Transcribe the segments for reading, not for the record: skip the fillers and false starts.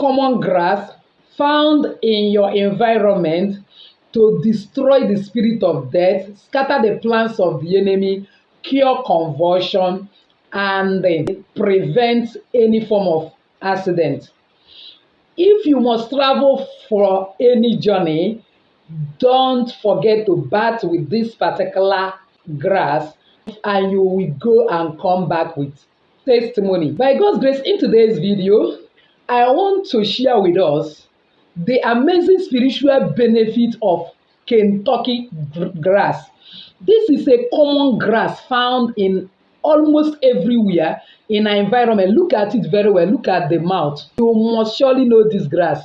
common grass found in your environment to destroy the spirit of death, scatter the plans of the enemy, cure convulsion, and prevent any form of accident. If you must travel for any journey, don't forget to bat with this particular grass, and you will go and come back with testimony. By God's grace, in today's video, I want to share with us the amazing spiritual benefit of Kentucky grass. This is a common grass found in almost everywhere in our environment. Look at it very well. Look at the mouth. You must surely know this grass.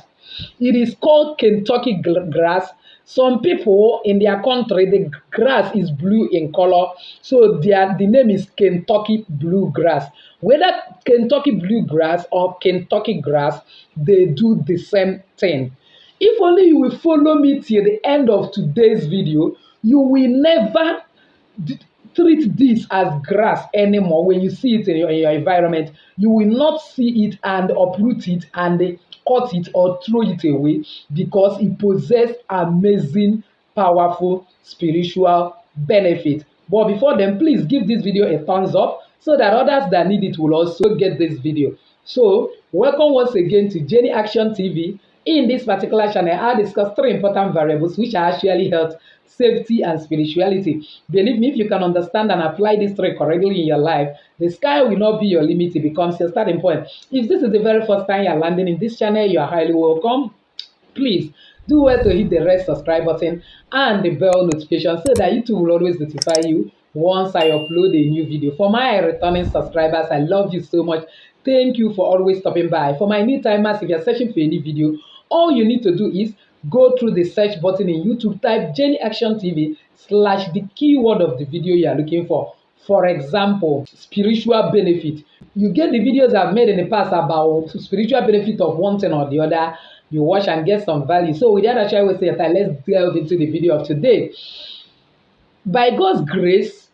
It is called Kentucky grass. Some people in their country, the grass is blue in color, so the name is Kentucky bluegrass. Whether Kentucky bluegrass or Kentucky grass, they do the same thing. If only you will follow me till the end of today's video, you will never treat this as grass anymore. When you see it in your environment, you will not see it and uproot it and cut it or throw it away, because it possesses amazing, powerful spiritual benefit. But before then, please give this video a thumbs up so that others that need it will also get this video. So, welcome once again to Jenny Action TV. In this particular channel, I discuss three important variables which are actually health, safety, and spirituality. Believe me, if you can understand and apply these three correctly in your life, the sky will not be your limit. It becomes your starting point. If this is the very first time you're landing in this channel, you are highly welcome. Please do well to hit the red subscribe button and the bell notification so that YouTube will always notify you once I upload a new video. For my returning subscribers, I love you so much. Thank you for always stopping by. For my new timers, if you're searching for any video, all you need to do is go through the search button in YouTube, type Jenny Action TV / the keyword of the video you are looking for. For example, spiritual benefit. You get the videos I've made in the past about spiritual benefit of one thing or the other. You watch and get some value. So without actually wasting your time, let's delve into the video of today. By God's grace,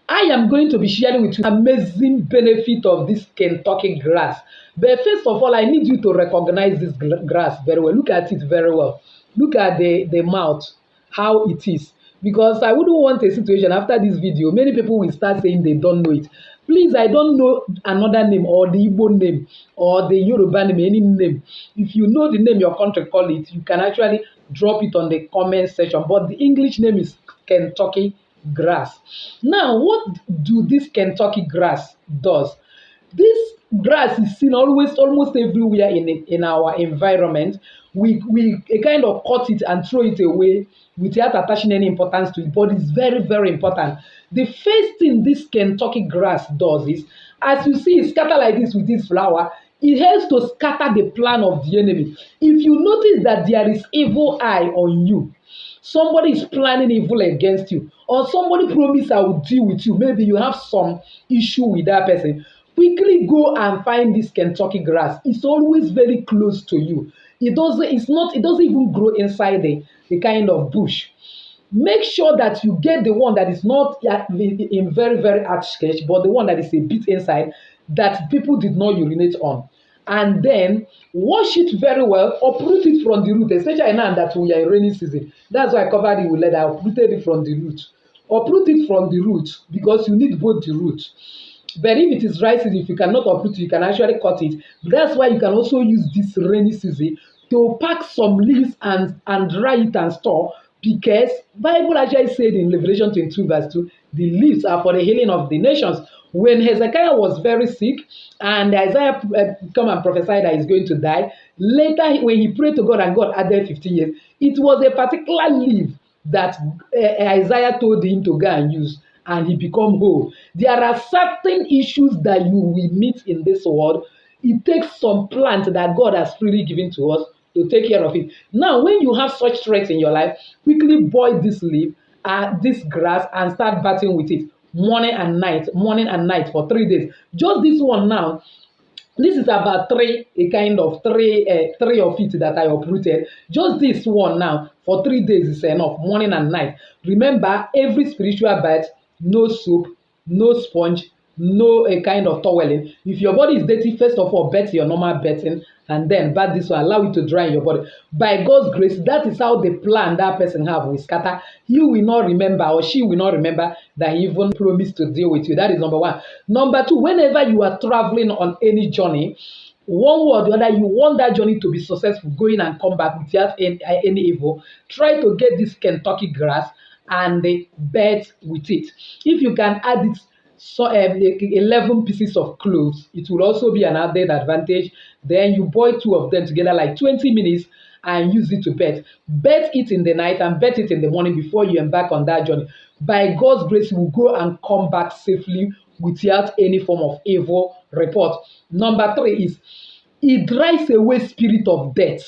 I am going to be sharing with you amazing benefit of this Kentucky grass. But first of all, I need you to recognize this grass very well. Look at it very well. Look at the mouth, how it is. Because I wouldn't want a situation after this video, many people will start saying they don't know it. Please, I don't know another name or the Igbo name or the Yoruba name, any name. If you know the name your country call it, you can actually drop it on the comment section. But the English name is Kentucky grass. Now, what do this Kentucky grass does? This grass is seen almost everywhere in our environment. We kind of cut it and throw it away without attaching any importance to it, but it's very, very important. The first thing this Kentucky grass does is, as you see it scatter like this with this flower, it helps to scatter the plan of the enemy. If you notice that there is evil eye on you, somebody is planning evil against you, or somebody promised I will deal with you, maybe you have some issue with that person, quickly go and find this Kentucky grass. It's always very close to you. It doesn't even grow inside the kind of bush. Make sure that you get the one that is not in very, very outskirts, but the one that is a bit inside, that people did not urinate on. And then wash it very well, uproot it from the root, especially now that we are in rainy season. That's why I covered it with leather. I uprooted it from the root. Uproot it from the root because you need both the root. But if it is dry season, if you cannot uproot it, you can actually cut it. That's why you can also use this rainy season to pack some leaves and dry it and store, because Bible actually said in Revelation 22 verse 2, the leaves are for the healing of the nations. When Hezekiah was very sick and Isaiah come and prophesied that he's going to die, later when he prayed to God and God added 50 years, it was a particular leaf that Isaiah told him to go and use, and he become whole. There are certain issues that you will meet in this world. It takes some plant that God has freely given to us to take care of it. Now, when you have such threats in your life, quickly boil this leaf, this grass, and start bathing with it morning and night for 3 days. Just this one now. This is about three of it that I uprooted. Just this one now for 3 days is enough, morning and night. Remember, every spiritual bath, no soap, no sponge, no a kind of toweling. If your body is dirty, first of all, bet your normal betting, and then bat this will allow it to dry in your body. By God's grace, that is how the plan that person have will scatter. He will not remember, or she will not remember that he even promised to deal with you. That is number one. Number two, whenever you are traveling on any journey, one way or the other, you want that journey to be successful, going and come back without any evil. Try to get this Kentucky grass and bed with it. If you can add it, so 11 pieces of cloves, it will also be an added advantage. Then you boil two of them together like 20 minutes and use it to bet. Bet it in the night and bet it in the morning before you embark on that journey. By God's grace, you will go and come back safely without any form of evil report. Number three is it drives away spirit of death.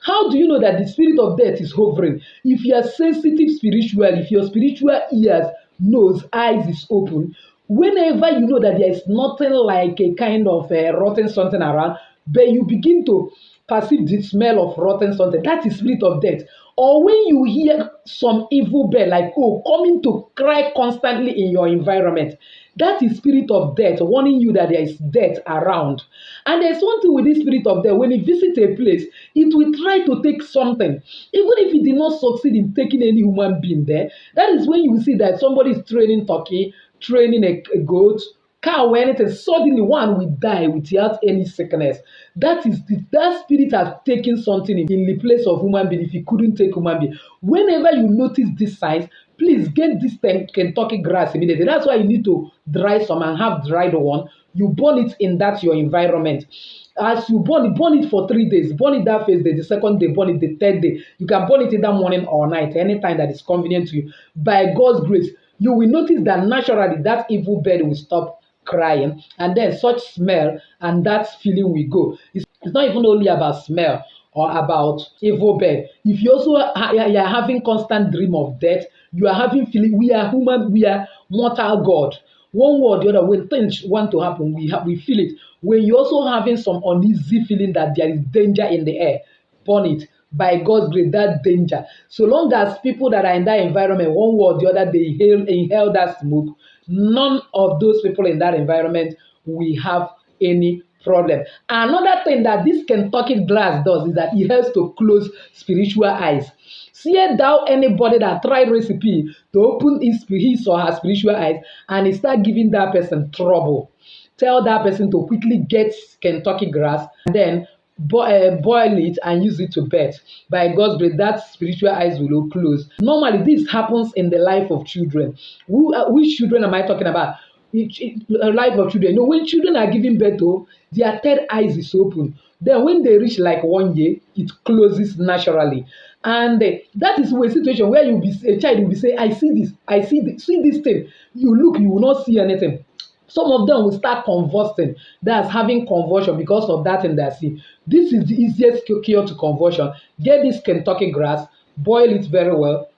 How do you know that the spirit of death is hovering? If you are sensitive spiritually, if your spiritual ears, nose, eyes is open, whenever you know that there is nothing like a kind of rotten something around, but you begin to perceive the smell of rotten something, that is spirit of death. Or when you hear some evil bell like, oh, coming to cry constantly in your environment, that is spirit of death warning you that there is death around. And there's one thing with this spirit of death: when it visits a place, it will try to take something. Even if it did not succeed in taking any human being there, that is when you will see that somebody is training turkey, training a goat, cow, or anything. Suddenly one will die without any sickness. That spirit has taken something in the place of human being if he couldn't take human being. Whenever you notice these signs, please get this Kentucky grass immediately. That's why you need to dry some and have dried one. You burn it in that your environment. As you burn it for 3 days. Burn it that first day, the second day, burn it the third day. You can burn it either morning or night, anytime that is convenient to you. By God's grace, you will notice that naturally that evil bird will stop crying, and then such smell and that feeling will go. It's not even only about smell or about evil bird. If you also you are having constant dream of death, you are having feeling, we are human, we are mortal God. One way or the other, when things want to happen, we feel it. When you're also having some uneasy feeling that there is danger in the air, burn it. By God's grace, that danger. So long as people that are in that environment, one way or the other, they inhale that smoke, none of those people in that environment will have any problem. Another thing that this Kentucky glass does is that it helps to close spiritual eyes. See thou anybody that tried recipe to open his or her spiritual eyes and it start giving that person trouble. Tell that person to quickly get Kentucky grass and then boil it and use it to bet. By God's grace, that spiritual eyes will close. Normally, this happens in the life of children. Which children am I talking about? Life of children. You know, when children are giving birth to, their third eyes is open. Then when they reach like 1 year, it closes naturally. And that is a situation where a child will be saying, I see this, see this thing. You look, you will not see anything. Some of them will start convulsing. That's having convulsion because of that in their sea. This is the easiest cure to convulsion. Get this Kentucky grass, boil it very well,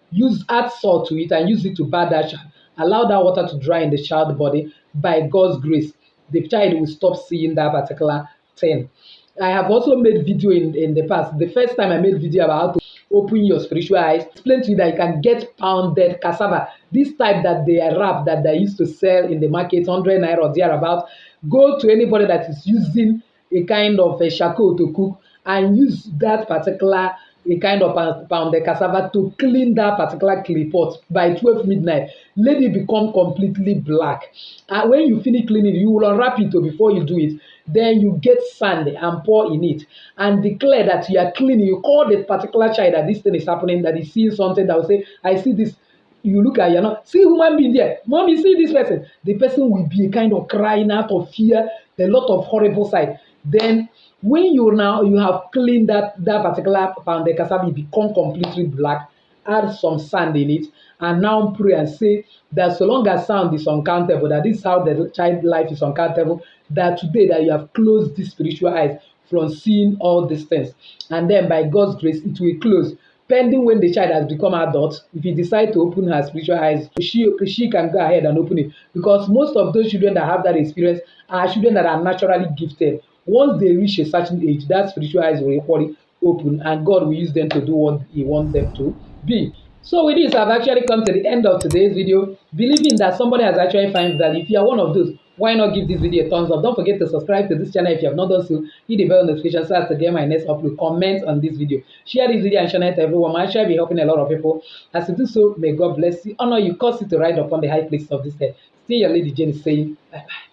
add salt to it and use it to bath that child. Allow that water to dry in the child's body. By God's grace, the child will stop seeing that particular thing. I have also made video in the past. The first time I made video about how to open your spiritual eyes, explain to you that you can get pounded cassava, this type that they are wrap that they used to sell in the market, 100 naira or thereabout. Go to anybody that is using a kind of a charcoal to cook and use that particular a kind of pounded cassava to clean that particular clay pot by 12 midnight. Let it become completely black. And when you finish cleaning, you will unwrap it before you do it. Then you get sand and pour in it and declare that you are cleaning. You call the particular child that this thing is happening, that is seeing something that will say, I see this. You look at, see human being there. Mommy, see this person. The person will be kind of crying out of fear, a lot of horrible sight. Then when you have cleaned that particular pounded cassava, it become completely black. Add some sand in it and now pray and say that so long as sound is uncountable, that this is how the child life is uncountable, that today that you have closed these spiritual eyes from seeing all these things. And then by God's grace, it will close. Pending when the child has become adult, if he decides to open her spiritual eyes, she can go ahead and open it. Because most of those children that have that experience are children that are naturally gifted. Once they reach a certain age, that spiritual eyes will equally open and God will use them to do what he wants them to be. So with this, I've actually come to the end of today's video, believing that somebody has actually found value. If you are one of those, why not give this video a thumbs up? Don't forget to subscribe to this channel if you have not done so. Hit the bell notification so as to get my next upload. Comment on this video. Share this video and share it to everyone. I'm actually be helping a lot of people. As you do so, may God bless you, honor you, cause you to ride upon the high places of this earth. Still your lady Jane saying bye bye.